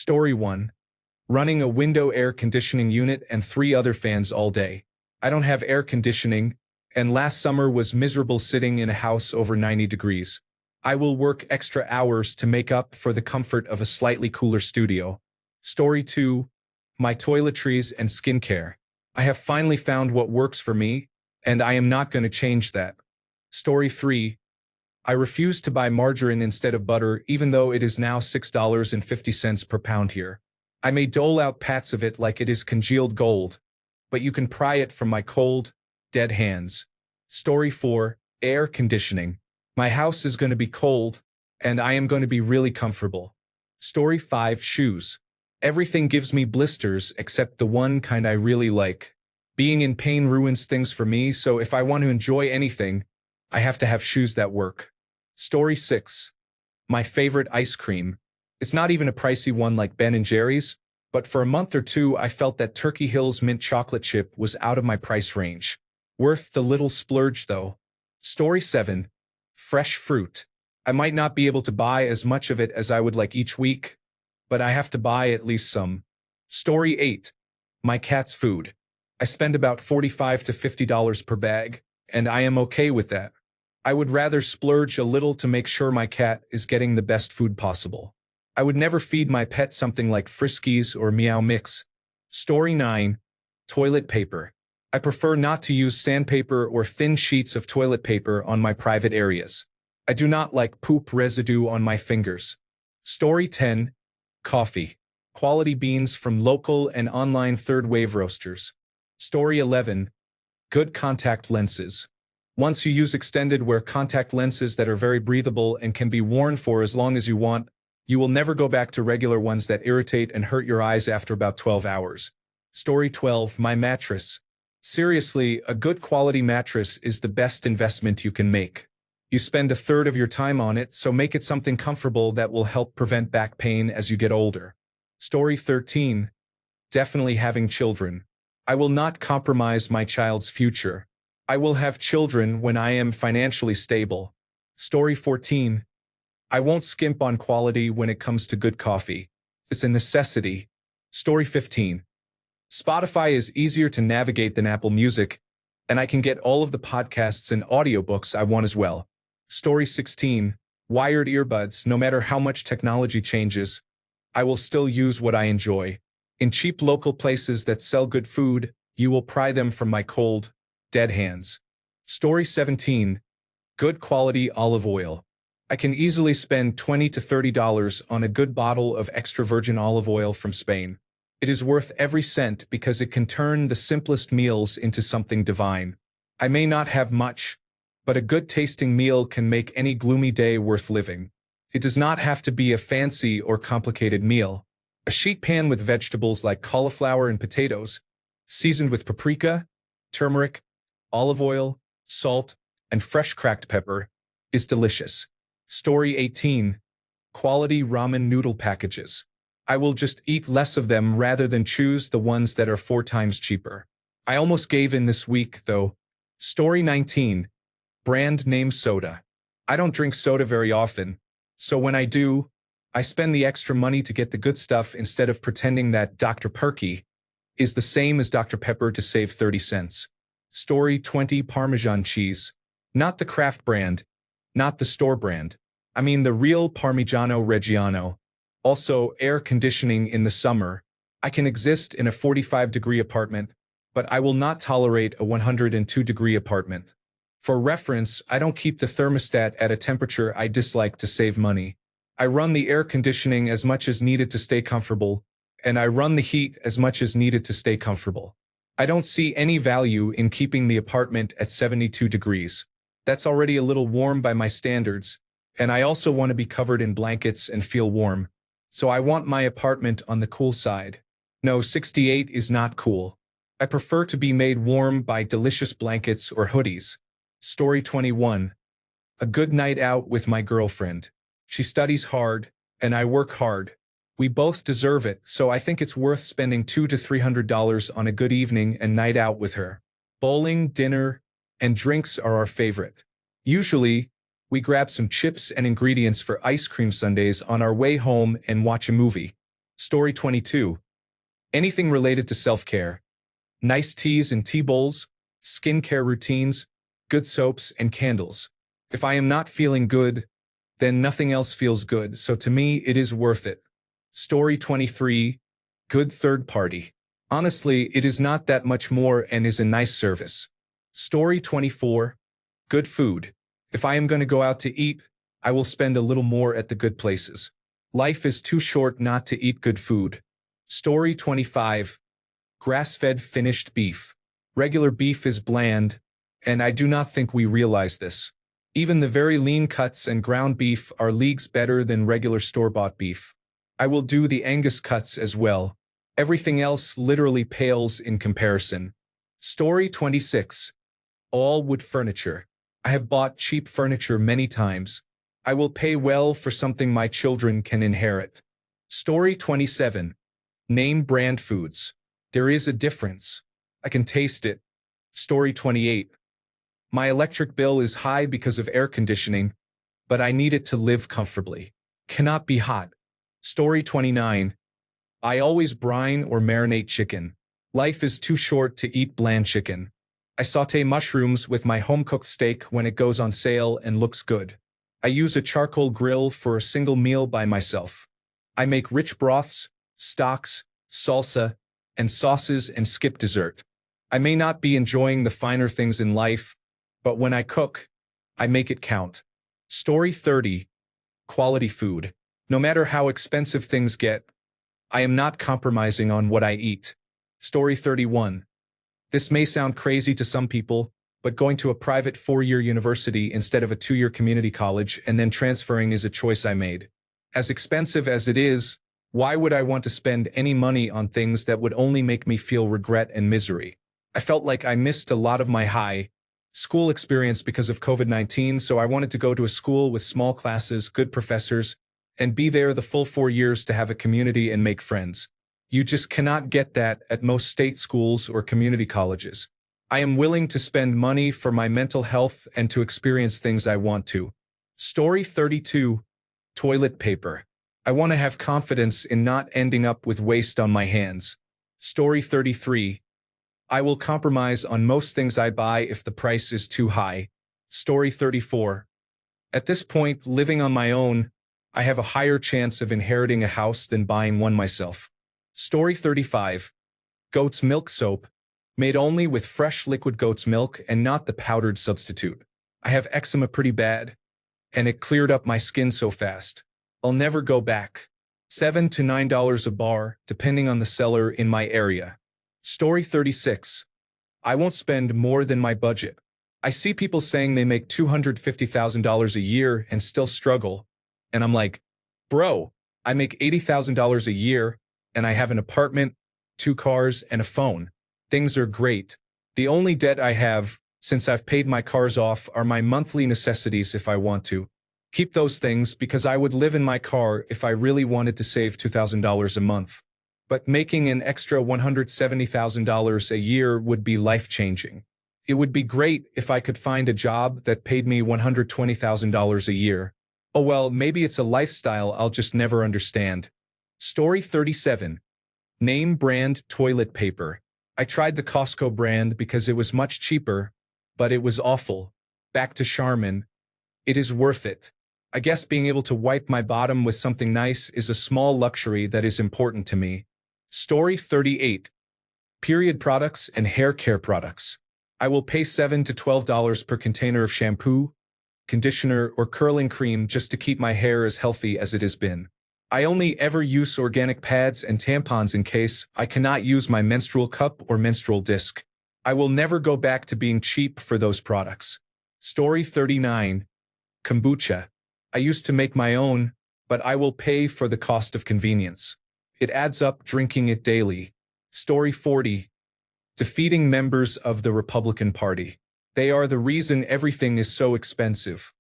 Story 1. Running a window air conditioning unit and 3 other fans all day. I don't have air conditioning, and last summer was miserable sitting in a house over 90 degrees. I will work extra hours to make up for the comfort of a slightly cooler studio. Story 2. My toiletries and skincare. I have finally found what works for me, and I am not going to change that. Story 3. I refuse to buy margarine instead of butter even though it is now $6.50 per pound here. I may dole out pats of it like it is congealed gold, but you can pry it from my cold, dead hands. Story 4. Air conditioning. My house is going to be cold, and I am going to be really comfortable. Story 5. Shoes. Everything gives me blisters except the one kind I really like. Being in pain ruins things for me, so if I want to enjoy anything, I have to have shoes that work. Story 6. My favorite ice cream. It's not even a pricey one like Ben & Jerry's, but for a month or two I felt that Turkey Hill's mint chocolate chip was out of my price range. Worth the little splurge though. Story 7. Fresh fruit. I might not be able to buy as much of it as I would like each week, but I have to buy at least some. Story 8. My cat's food. I spend about $45 to $50 per bag, and I am okay with that. I would rather splurge a little to make sure my cat is getting the best food possible. I would never feed my pet something like Friskies or Meow Mix. Story 9. Toilet paper. I prefer not to use sandpaper or thin sheets of toilet paper on my private areas. I do not like poop residue on my fingers. Story 10. Coffee. Quality beans from local and online third-wave roasters. Story 11. Good contact lenses. Once you use extended-wear contact lenses that are very breathable and can be worn for as long as you want, you will never go back to regular ones that irritate and hurt your eyes after about 12 hours. Story 12. My mattress. Seriously, a good quality mattress is the best investment you can make. You spend a third of your time on it, so make it something comfortable that will help prevent back pain as you get older. Story 13. Definitely having children. I will not compromise my child's future. I will have children when I am financially stable. Story 14. I won't skimp on quality when it comes to good coffee. It's a necessity. Story 15. Spotify is easier to navigate than Apple Music, and I can get all of the podcasts and audiobooks I want as well. Story 16. Wired earbuds. No matter how much technology changes, I will still use what I enjoy. In cheap local places that sell good food, you will pry them from my cold, dead hands. Story 17. Good quality olive oil. I can easily spend $20 to $30 on a good bottle of extra virgin olive oil from Spain. It is worth every cent because it can turn the simplest meals into something divine. I may not have much, but a good-tasting meal can make any gloomy day worth living. It does not have to be a fancy or complicated meal. A sheet pan with vegetables like cauliflower and potatoes, seasoned with paprika, turmeric, olive oil, salt, and fresh cracked pepper, is delicious. Story 18. Quality ramen noodle packages. I will just eat less of them rather than choose the ones that are 4 times cheaper. I almost gave in this week, though. Story 19. Brand name soda. I don't drink soda very often, so when I do, I spend the extra money to get the good stuff instead of pretending that Dr. Perky is the same as Dr. Pepper to save 30 cents. Story 20. Parmesan cheese. Not the craft brand, not the store brand. I mean the real Parmigiano Reggiano. Also, air conditioning in the summer. I can exist in a 45-degree apartment, but I will not tolerate a 102-degree apartment. For reference, I don't keep the thermostat at a temperature I dislike to save money. I run the air conditioning as much as needed to stay comfortable, and I run the heat as much as needed to stay comfortable. I don't see any value in keeping the apartment at 72 degrees. That's already a little warm by my standards, and I also want to be covered in blankets and feel warm. So I want my apartment on the cool side. No, 68 is not cool. I prefer to be made warm by delicious blankets or hoodies. Story 21. A good night out with my girlfriend. She studies hard, and I work hard. We both deserve it, so I think it's worth spending $200 to $300 on a good evening and night out with her. Bowling, dinner, and drinks are our favorite. Usually, we grab some chips and ingredients for ice cream sundaes on our way home and watch a movie. Story 22. Anything related to self-care. Nice teas and tea bowls, skincare routines, good soaps and candles. If I am not feeling good, then nothing else feels good, so to me it is worth it. Story 23. Good third party. Honestly, it is not that much more and is a nice service. Story 24. Good food. If I am going to go out to eat, I will spend a little more at the good places. Life is too short not to eat good food. Story 25. Grass-fed finished beef. Regular beef is bland, and I do not think we realize this. Even the very lean cuts and ground beef are leagues better than regular store-bought beef. I will do the Angus cuts as well. Everything else literally pales in comparison. Story 26. All wood furniture. I have bought cheap furniture many times. I will pay well for something my children can inherit. Story 27. Name brand foods. There is a difference. I can taste it. Story 28. My electric bill is high because of air conditioning, but I need it to live comfortably. Cannot be hot. Story 29. I always brine or marinate chicken. Life is too short to eat bland chicken. I saute mushrooms with my home-cooked steak when it goes on sale and looks good. I use a charcoal grill for a single meal by myself. I make rich broths, stocks, salsa, and sauces and skip dessert. I may not be enjoying the finer things in life, but when I cook, I make it count. Story 30. Quality food. No matter how expensive things get, I am not compromising on what I eat. Story 31. This may sound crazy to some people, but going to a private 4-year university instead of a 2-year community college and then transferring is a choice I made. As expensive as it is, why would I want to spend any money on things that would only make me feel regret and misery? I felt like I missed a lot of my high school experience because of COVID-19, so I wanted to go to a school with small classes, good professors, and be there the full 4 years to have a community and make friends. You just cannot get that at most state schools or community colleges. I am willing to spend money for my mental health and to experience things I want to. Story 32. Toilet paper. I want to have confidence in not ending up with waste on my hands. Story 33. I will compromise on most things I buy if the price is too high. Story 34. At this point, living on my own, I have a higher chance of inheriting a house than buying one myself. Story 35. Goat's milk soap. Made only with fresh liquid goat's milk and not the powdered substitute. I have eczema pretty bad, and it cleared up my skin so fast. I'll never go back. $7 to $9 a bar, depending on the seller in my area. Story 36. I won't spend more than my budget. I see people saying they make $250,000 a year and still struggle, and I'm like, bro, I make $80,000 a year, and I have an apartment, 2 cars, and a phone. Things are great. The only debt I have, since I've paid my cars off, are my monthly necessities if I want to. Keep those things because I would live in my car if I really wanted to save $2,000 a month. But making an extra $170,000 a year would be life-changing. It would be great if I could find a job that paid me $120,000 a year. Oh well, maybe it's a lifestyle I'll just never understand. Story 37. Name brand toilet paper. I tried the Costco brand because it was much cheaper, but it was awful. Back to Charmin. It is worth it. I guess being able to wipe my bottom with something nice is a small luxury that is important to me. Story 38. Period products and hair care products. I will pay $7 to $12 per container of shampoo, conditioner, or curling cream just to keep my hair as healthy as it has been. I only ever use organic pads and tampons in case I cannot use my menstrual cup or menstrual disc. I will never go back to being cheap for those products. Story 39. Kombucha. I used to make my own, but I will pay for the cost of convenience. It adds up drinking it daily. Story 40. Defeating members of the Republican Party. They are the reason everything is so expensive.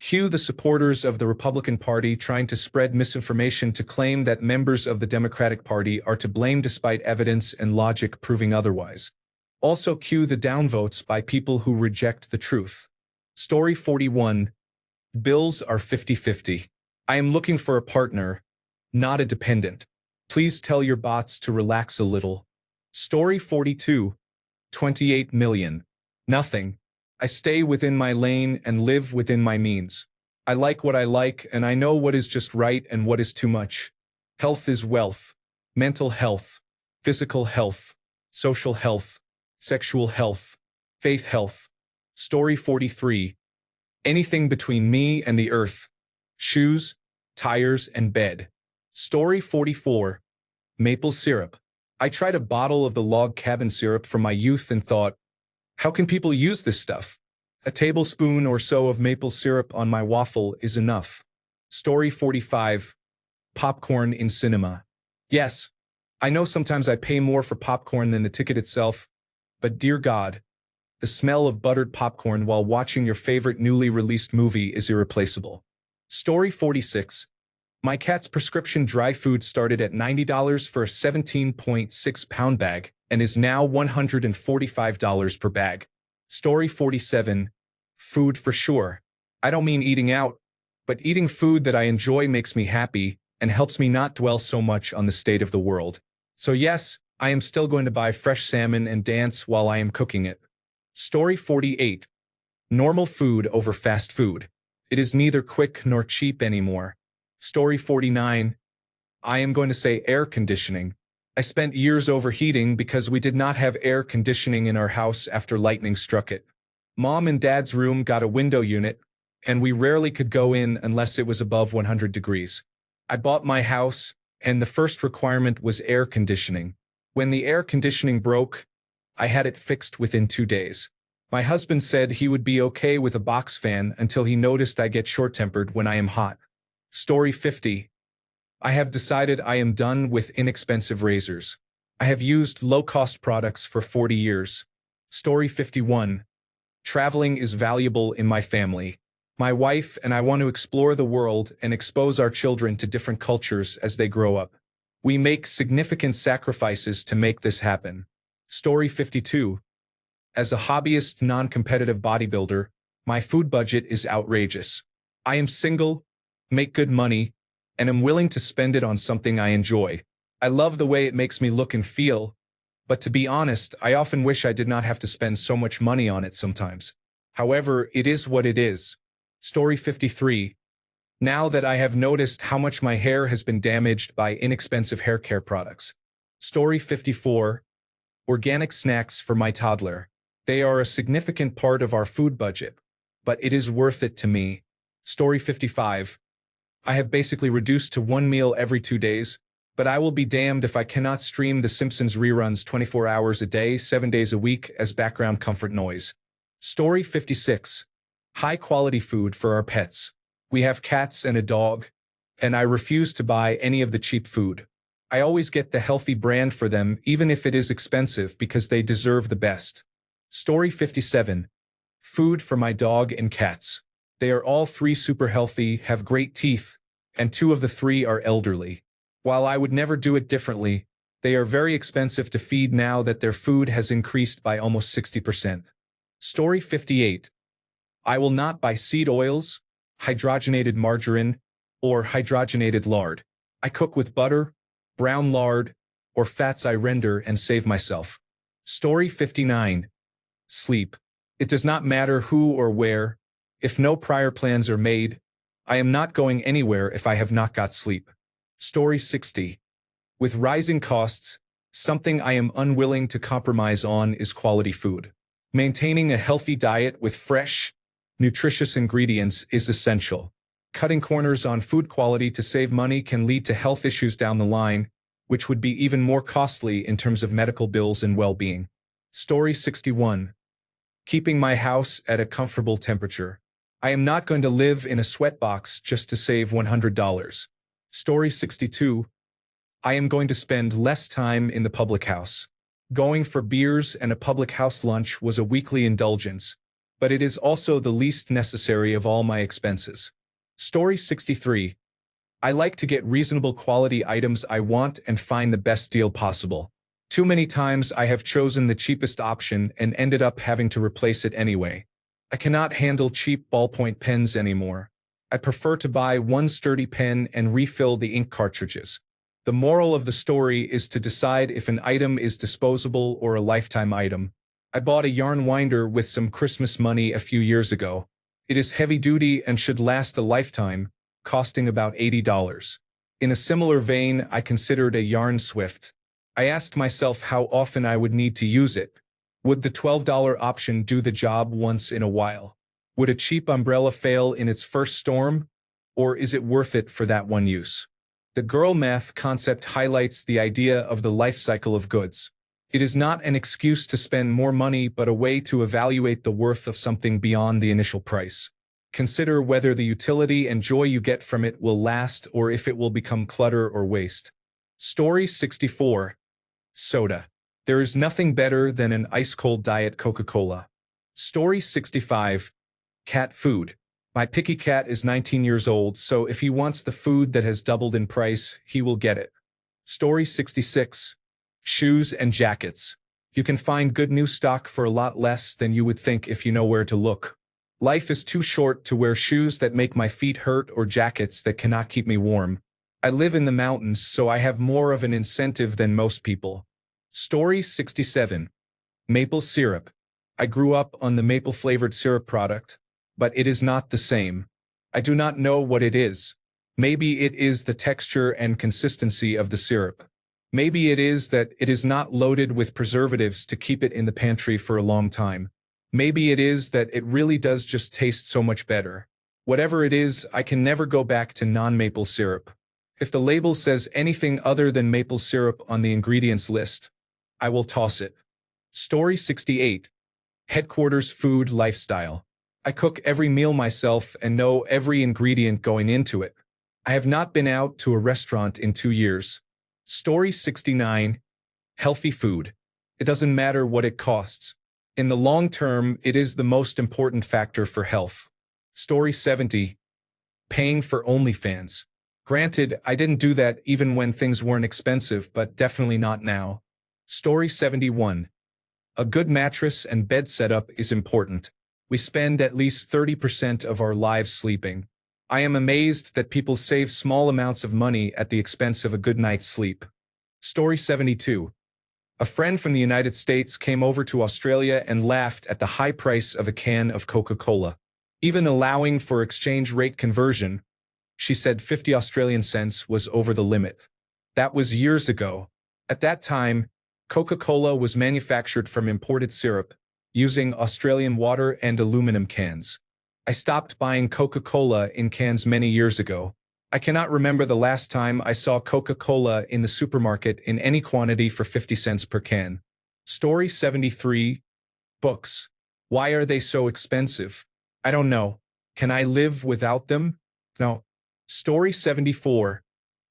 Cue the supporters of the Republican Party trying to spread misinformation to claim that members of the Democratic Party are to blame despite evidence and logic proving otherwise. Also cue the downvotes by people who reject the truth. Story 41. Bills are 50-50. I am looking for a partner, not a dependent. Please tell your bots to relax a little. Story 42. 28 million. Nothing. I stay within my lane and live within my means. I like what I like and I know what is just right and what is too much. Health is wealth. Mental health. Physical health. Social health. Sexual health. Faith health. Story 43. Anything between me and the earth. Shoes, tires, and bed. Story 44. Maple syrup. I tried a bottle of the log cabin syrup from my youth and thought, how can people use this stuff? A tablespoon or so of maple syrup on my waffle is enough. Story 45. Popcorn in cinema. Yes, I know sometimes I pay more for popcorn than the ticket itself, but dear God, the smell of buttered popcorn while watching your favorite newly released movie is irreplaceable. Story 46. My cat's prescription dry food started at $90 for a 17.6-pound bag and is now $145 per bag. Story 47. Food for sure. I don't mean eating out, but eating food that I enjoy makes me happy and helps me not dwell so much on the state of the world. So yes, I am still going to buy fresh salmon and dance while I am cooking it. Story 48. Normal food over fast food. It is neither quick nor cheap anymore. Story 49. I am going to say air conditioning. I spent years overheating because we did not have air conditioning in our house after lightning struck it. Mom and Dad's room got a window unit, and we rarely could go in unless it was above 100 degrees. I bought my house, and the first requirement was air conditioning. When the air conditioning broke, I had it fixed within 2 days. My husband said he would be okay with a box fan until he noticed I get short-tempered when I am hot. Story 50. I have decided I am done with inexpensive razors. I have used low-cost products for 40 years. Story 51. Traveling is valuable in my family. My wife and I want to explore the world and expose our children to different cultures as they grow up. We make significant sacrifices to make this happen. Story 52. As a hobbyist, non-competitive bodybuilder, my food budget is outrageous. I am single, make good money, and am willing to spend it on something I enjoy. I love the way it makes me look and feel, but to be honest, I often wish I did not have to spend so much money on it sometimes. However, it is what it is. Story 53. Now that I have noticed how much my hair has been damaged by inexpensive hair care products. Story 54. Organic snacks for my toddler. They are a significant part of our food budget, but it is worth it to me. Story 55. I have basically reduced to one meal every 2 days, but I will be damned if I cannot stream The Simpsons reruns 24 hours a day, 7 days a week as background comfort noise. Story 56. High-quality food for our pets. We have cats and a dog, and I refuse to buy any of the cheap food. I always get the healthy brand for them, even if it is expensive, because they deserve the best. Story 57. Food for my dog and cats. They are all 3 super healthy, have great teeth, and 2 of the 3 are elderly. While I would never do it differently, they are very expensive to feed now that their food has increased by almost 60%. Story 58. I will not buy seed oils, hydrogenated margarine, or hydrogenated lard. I cook with butter, brown lard, or fats I render and save myself. Story 59. Sleep. It does not matter who or where. If no prior plans are made, I am not going anywhere if I have not got sleep. Story 60. With rising costs, something I am unwilling to compromise on is quality food. Maintaining a healthy diet with fresh, nutritious ingredients is essential. Cutting corners on food quality to save money can lead to health issues down the line, which would be even more costly in terms of medical bills and well-being. Story 61. Keeping my house at a comfortable temperature. I am not going to live in a sweatbox just to save $100. Story 62. I am going to spend less time in the public house. Going for beers and a public house lunch was a weekly indulgence, but it is also the least necessary of all my expenses. Story 63. I like to get reasonable quality items I want and find the best deal possible. Too many times I have chosen the cheapest option and ended up having to replace it anyway. I cannot handle cheap ballpoint pens anymore. I prefer to buy one sturdy pen and refill the ink cartridges. The moral of the story is to decide if an item is disposable or a lifetime item. I bought a yarn winder with some Christmas money a few years ago. It is heavy-duty and should last a lifetime, costing about $80. In a similar vein, I considered a yarn swift. I asked myself how often I would need to use it. Would the $12 option do the job once in a while? Would a cheap umbrella fail in its first storm? Or is it worth it for that one use? The girl math concept highlights the idea of the life cycle of goods. It is not an excuse to spend more money but a way to evaluate the worth of something beyond the initial price. Consider whether the utility and joy you get from it will last or if it will become clutter or waste. Story 64. Soda. There is nothing better than an ice-cold Diet Coca-Cola. Story 65. Cat food. My picky cat is 19 years old, so if he wants the food that has doubled in price, he will get it. Story 66. Shoes and jackets. You can find good new stock for a lot less than you would think if you know where to look. Life is too short to wear shoes that make my feet hurt or jackets that cannot keep me warm. I live in the mountains, so I have more of an incentive than most people. Story 67. Maple syrup. I grew up on the maple-flavored syrup product, but it is not the same. I do not know what it is. Maybe it is the texture and consistency of the syrup. Maybe it is that it is not loaded with preservatives to keep it in the pantry for a long time. Maybe it is that it really does just taste so much better. Whatever it is, I can never go back to non-maple syrup. If the label says anything other than maple syrup on the ingredients list, I will toss it. Story 68. Headquarters food lifestyle. I cook every meal myself and know every ingredient going into it. I have not been out to a restaurant in 2 years. Story 69. Healthy food. It doesn't matter what it costs. In the long term, it is the most important factor for health. Story 70. Paying for OnlyFans. Granted, I didn't do that even when things weren't expensive, but definitely not now. Story 71. A good mattress and bed setup is important. We spend at least 30% of our lives sleeping. I am amazed that people save small amounts of money at the expense of a good night's sleep. Story 72. A friend from the United States came over to Australia and laughed at the high price of a can of Coca-Cola. Even allowing for exchange rate conversion, she said 50 Australian cents was over the limit. That was years ago. At that time, Coca-Cola was manufactured from imported syrup, using Australian water and aluminum cans. I stopped buying Coca-Cola in cans many years ago. I cannot remember the last time I saw Coca-Cola in the supermarket in any quantity for 50 cents per can. Story 73. Books. Why are they so expensive? I don't know. Can I live without them? No. Story 74.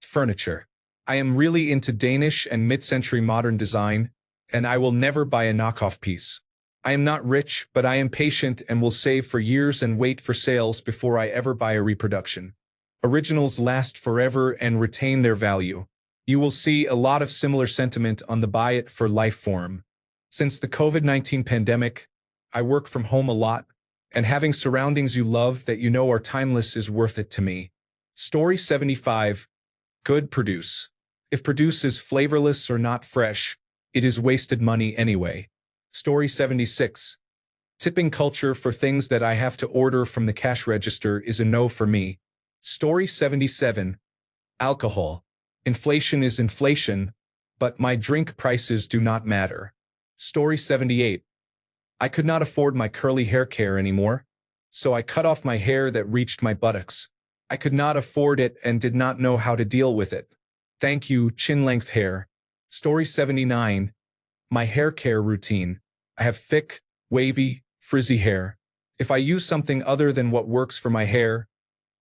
Furniture. I am really into Danish and mid-century modern design, and I will never buy a knockoff piece. I am not rich, but I am patient and will save for years and wait for sales before I ever buy a reproduction. Originals last forever and retain their value. You will see a lot of similar sentiment on the buy it for life forum. Since the COVID-19 pandemic, I work from home a lot, and having surroundings you love that you know are timeless is worth it to me. Story 75. Good produce. If produce is flavorless or not fresh, it is wasted money anyway. Story 76. Tipping culture for things that I have to order from the cash register is a no for me. Story 77. Alcohol. Inflation is inflation, but my drink prices do not matter. Story 78. I could not afford my curly hair care anymore, so I cut off my hair that reached my buttocks. I could not afford it and did not know how to deal with it. Thank you, chin-length hair. Story 79. My hair care routine. I have thick, wavy, frizzy hair. If I use something other than what works for my hair,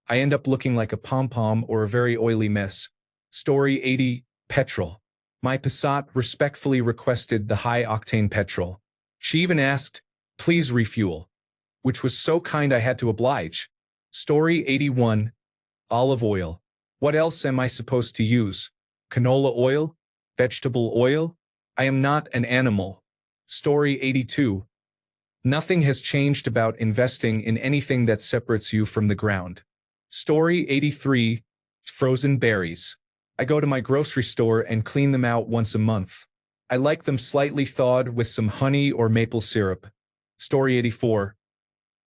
I end up looking like a pom-pom or a very oily mess. Story 80. Petrol. My Passat respectfully requested the high-octane petrol. She even asked, please refuel, which was so kind I had to oblige. Story 81. Olive oil. What else am I supposed to use? Canola oil? Vegetable oil? I am not an animal. Story 82. Nothing has changed about investing in anything that separates you from the ground. Story 83. Frozen berries. I go to my grocery store and clean them out once a month. I like them slightly thawed with some honey or maple syrup. Story 84.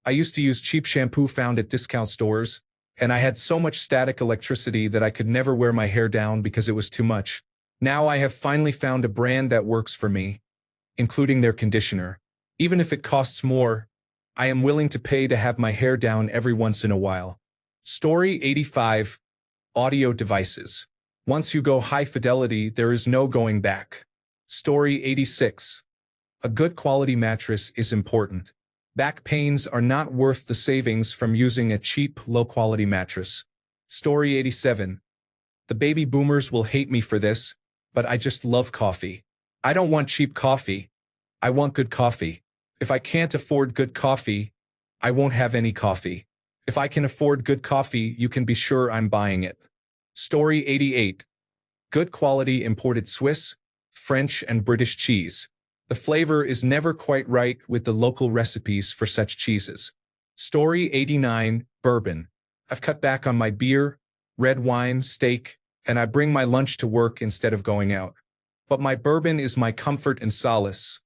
I used to use cheap shampoo found at discount stores, and I had so much static electricity that I could never wear my hair down because it was too much. Now I have finally found a brand that works for me, including their conditioner. Even if it costs more, I am willing to pay to have my hair down every once in a while. Story 85. Audio devices. Once you go high fidelity, there is no going back. Story 86. A good quality mattress is important. Back pains are not worth the savings from using a cheap, low-quality mattress. Story 87. The baby boomers will hate me for this, but I just love coffee. I don't want cheap coffee. I want good coffee. If I can't afford good coffee, I won't have any coffee. If I can afford good coffee, you can be sure I'm buying it. Story 88. Good quality imported Swiss, French, and British cheese. The flavor is never quite right with the local recipes for such cheeses. Story 89. Bourbon. I've cut back on my beer, red wine, steak, and I bring my lunch to work instead of going out. But my bourbon is my comfort and solace,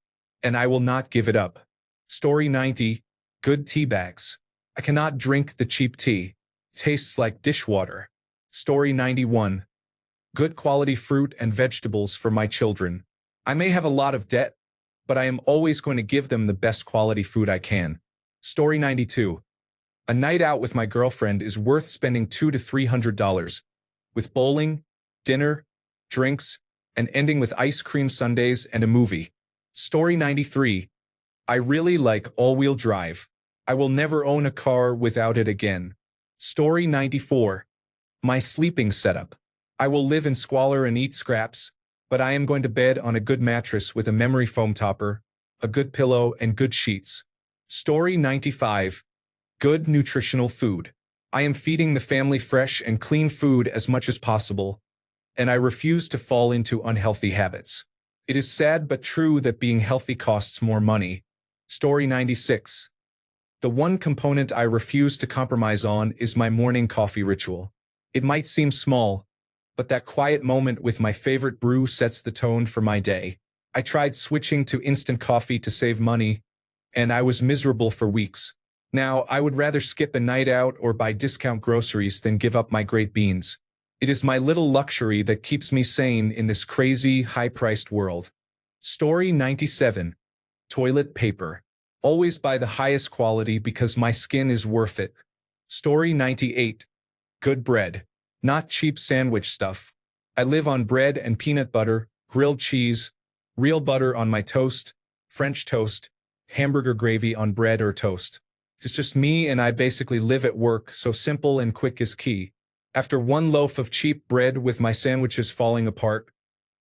and I will not give it up. Story 90. Good tea bags. I cannot drink the cheap tea. Tastes like dishwater. Story 91. Good quality fruit and vegetables for my children. I may have a lot of debt, but I am always going to give them the best quality food I can. Story 92. A night out with my girlfriend is worth spending $200 to $300, with bowling, dinner, drinks, and ending with ice cream sundaes and a movie. Story 93. I really like all-wheel drive. I will never own a car without it again. Story 94. My sleeping setup. I will live in squalor and eat scraps, but I am going to bed on a good mattress with a memory foam topper, a good pillow, and good sheets. Story 95. Good nutritional food. I am feeding the family fresh and clean food as much as possible, and I refuse to fall into unhealthy habits. It is sad but true that being healthy costs more money. Story 96. The one component I refuse to compromise on is my morning coffee ritual. It might seem small, but that quiet moment with my favorite brew sets the tone for my day. I tried switching to instant coffee to save money, and I was miserable for weeks. Now, I would rather skip a night out or buy discount groceries than give up my great beans. It is my little luxury that keeps me sane in this crazy, high-priced world. Story 97. Toilet paper. Always buy the highest quality because my skin is worth it. Story 98. Good bread. Not cheap sandwich stuff. I live on bread and peanut butter, grilled cheese, real butter on my toast, French toast, hamburger gravy on bread or toast. It's just me and I basically live at work, so simple and quick is key. After one loaf of cheap bread with my sandwiches falling apart,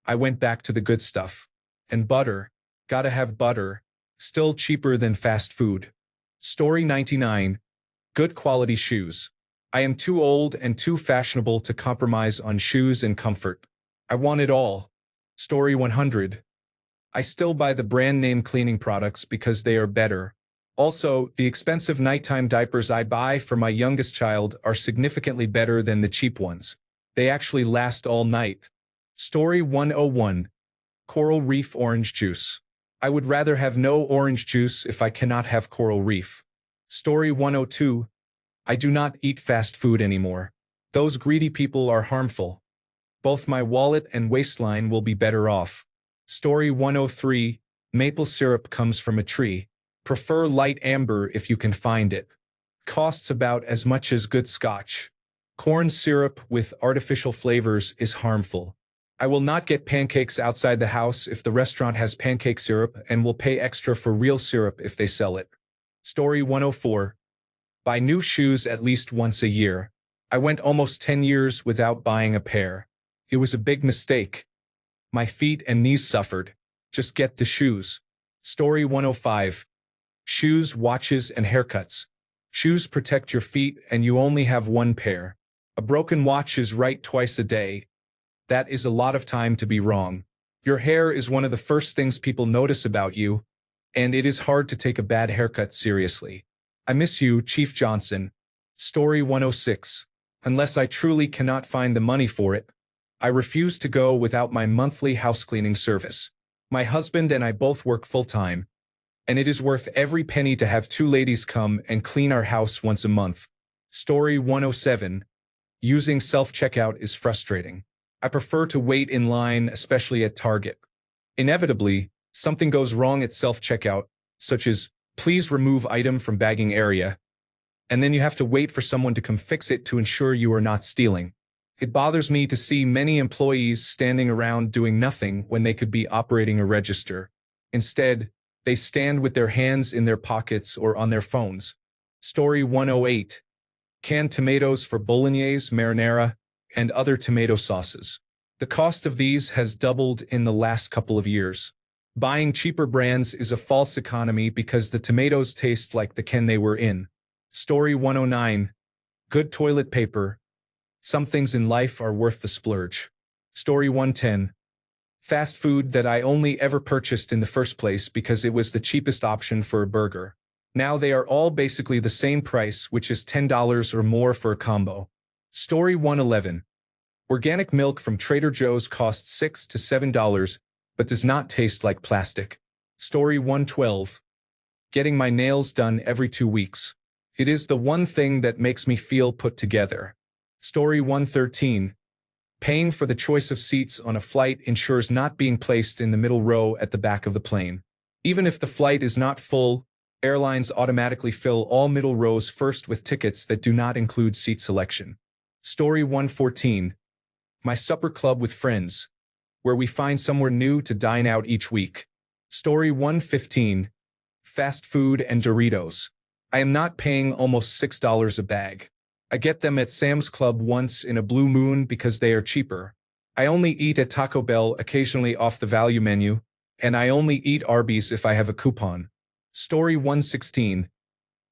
I went back to the good stuff. And butter. Gotta have butter. Still cheaper than fast food. Story 99. Good quality shoes. I am too old and too fashionable to compromise on shoes and comfort. I want it all. Story 100. I still buy the brand name cleaning products because they are better. Also, the expensive nighttime diapers I buy for my youngest child are significantly better than the cheap ones. They actually last all night. Story 101. Coral Reef orange juice. I would rather have no orange juice if I cannot have coral reef. Story 102. I do not eat fast food anymore. Those greedy people are harmful. Both my wallet and waistline will be better off. Story 103. Maple syrup comes from a tree. Prefer light amber if you can find it. Costs about as much as good scotch. Corn syrup with artificial flavors is harmful. I will not get pancakes outside the house if the restaurant has pancake syrup and will pay extra for real syrup if they sell it. Story 104. Buy new shoes at least once a year. I went almost 10 years without buying a pair. It was a big mistake. My feet and knees suffered. Just get the shoes. Story 105. Shoes, watches, and haircuts. Shoes protect your feet and you only have one pair. A broken watch is right twice a day. That is a lot of time to be wrong. Your hair is one of the first things people notice about you, and it is hard to take a bad haircut seriously. I miss you, Chief Johnson. Story 106. Unless I truly cannot find the money for it, I refuse to go without my monthly house cleaning service. My husband and I both work full-time, and it is worth every penny to have two ladies come and clean our house once a month. Story 107. Using self-checkout is frustrating. I prefer to wait in line, especially at Target. Inevitably, something goes wrong at self-checkout, such as, please remove item from bagging area, and then you have to wait for someone to come fix it to ensure you are not stealing. It bothers me to see many employees standing around doing nothing when they could be operating a register. Instead, they stand with their hands in their pockets or on their phones. Story 108. Canned tomatoes for bolognese, marinara, and other tomato sauces. The cost of these has doubled in the last couple of years. Buying cheaper brands is a false economy because the tomatoes taste like the can they were in. Story 109. Good toilet paper. Some things in life are worth the splurge. Story 110. Fast food that I only ever purchased in the first place because it was the cheapest option for a burger. Now they are all basically the same price, which is $10 or more for a combo. Story 111. Organic milk from Trader Joe's costs $6 to $7, but does not taste like plastic. Story 112. Getting my nails done every 2 weeks. It is the one thing that makes me feel put together. Story 113. Paying for the choice of seats on a flight ensures not being placed in the middle row at the back of the plane. Even if the flight is not full, airlines automatically fill all middle rows first with tickets that do not include seat selection. Story 114. My supper club with friends, where we find somewhere new to dine out each week. Story 115. Fast food and Doritos. I am not paying almost $6 a bag. I get them at Sam's Club once in a blue moon because they are cheaper. I only eat at Taco Bell occasionally off the value menu, and I only eat Arby's if I have a coupon. Story 116.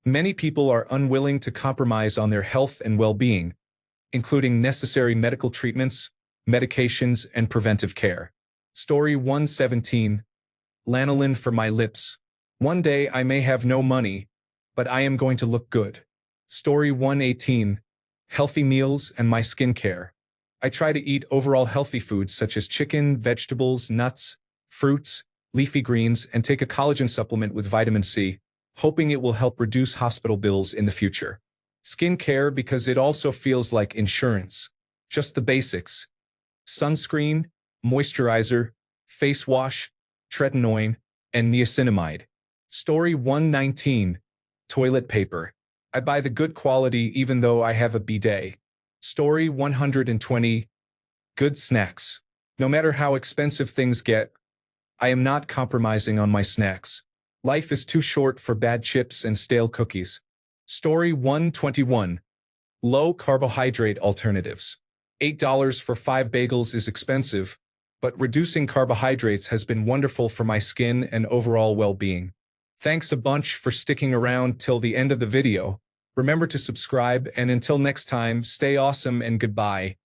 Many people are unwilling to compromise on their health and well-being, including necessary medical treatments, medications, and preventive care. Story 117. Lanolin for my lips. One day I may have no money, but I am going to look good. Story 118. Healthy meals and my skincare. I try to eat overall healthy foods such as chicken, vegetables, nuts, fruits, leafy greens, and take a collagen supplement with vitamin C, hoping it will help reduce hospital bills in the future. Skincare because it also feels like insurance. Just the basics. Sunscreen, moisturizer, face wash, tretinoin, and niacinamide. Story 119. Toilet paper. I buy the good quality even though I have a bidet. Story 120. Good snacks. No matter how expensive things get, I am not compromising on my snacks. Life is too short for bad chips and stale cookies. Story 121. Low carbohydrate alternatives. $8 for 5 bagels is expensive, but reducing carbohydrates has been wonderful for my skin and overall well-being. Thanks a bunch for sticking around till the end of the video. Remember to subscribe, and until next time, stay awesome and goodbye.